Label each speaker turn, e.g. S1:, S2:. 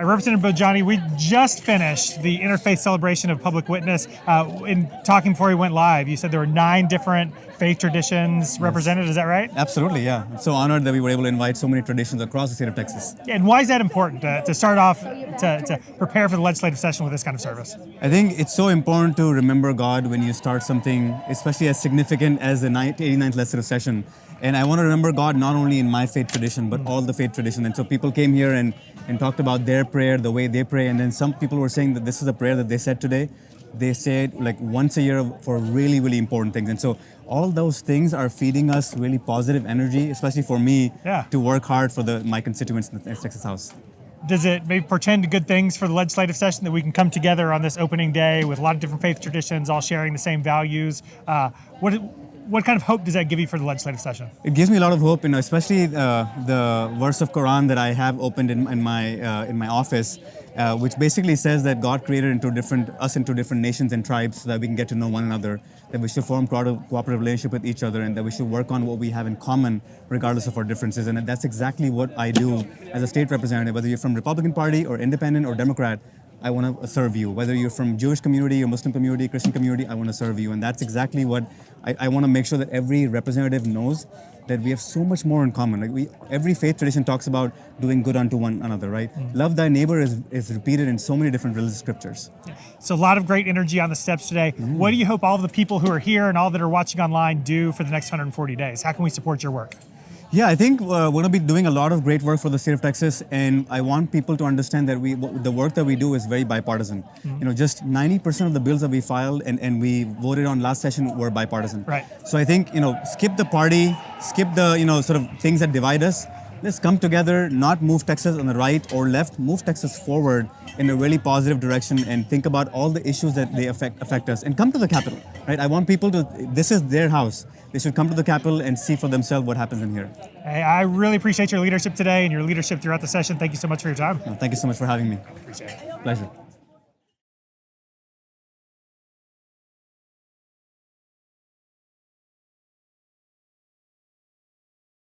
S1: Representative Bhojani, we just finished the Interfaith Celebration of Public Witness. In talking before we went live, you said there were 9 different faith traditions represented. Is that right?
S2: Absolutely, yeah. I'm so honored that we were able to invite so many traditions across the state of Texas.
S1: And why is that important to start off, to prepare for the legislative session with this kind of service?
S2: I think it's so important to remember God when you start something, especially as significant as the 89th legislative session. And I want to remember God not only in my faith tradition, but all the faith tradition. And so people came here and talked about their prayer, the way they pray. And then some people were saying that this is a prayer that they said today. They say it like once a year for really, really important things. And so all those things are feeding us really positive energy, especially for me, to work hard for my constituents in the Texas House.
S1: Does it maybe portend good things for the legislative session that we can come together on this opening day with a lot of different faith traditions, all sharing the same values? What kind of hope does that give you for the legislative session?
S2: It gives me a lot of hope, especially the verse of Quran that I have opened in my office, which basically says that God created us into different nations and tribes so that we can get to know one another, that we should form cooperative relationship with each other, and that we should work on what we have in common regardless of our differences. And that's exactly what I do as a state representative, whether you're from Republican Party or Independent or Democrat. I want to serve you. Whether you're from Jewish community or Muslim community, Christian community, I want to serve you. And that's exactly what I want to make sure that every representative knows, that we have so much more in common. Like every faith tradition talks about doing good unto one another, right? Love thy neighbor is repeated in so many different religious scriptures.
S1: So a lot of great energy on the steps today. What do you hope all of the people who are here and all that are watching online do for the next 140 days? How can we support your work?
S2: Yeah, I think we're going to be doing a lot of great work for the state of Texas, and I want people to understand that the work that we do is very bipartisan. Just 90% of the bills that we filed and we voted on last session were bipartisan.
S1: Right.
S2: So I think, skip the party, skip the, sort of things that divide us. Let's come together, not move Texas on the right or left, move Texas forward in a really positive direction and think about all the issues that they affect us, and come to the Capitol, right? I want people this is their house. They should come to the Capitol and see for themselves what happens in here.
S1: Hey, I really appreciate your leadership today and your leadership throughout the session. Thank you so much for your time.
S2: Thank you so much for having me.
S1: Appreciate it.
S2: Pleasure.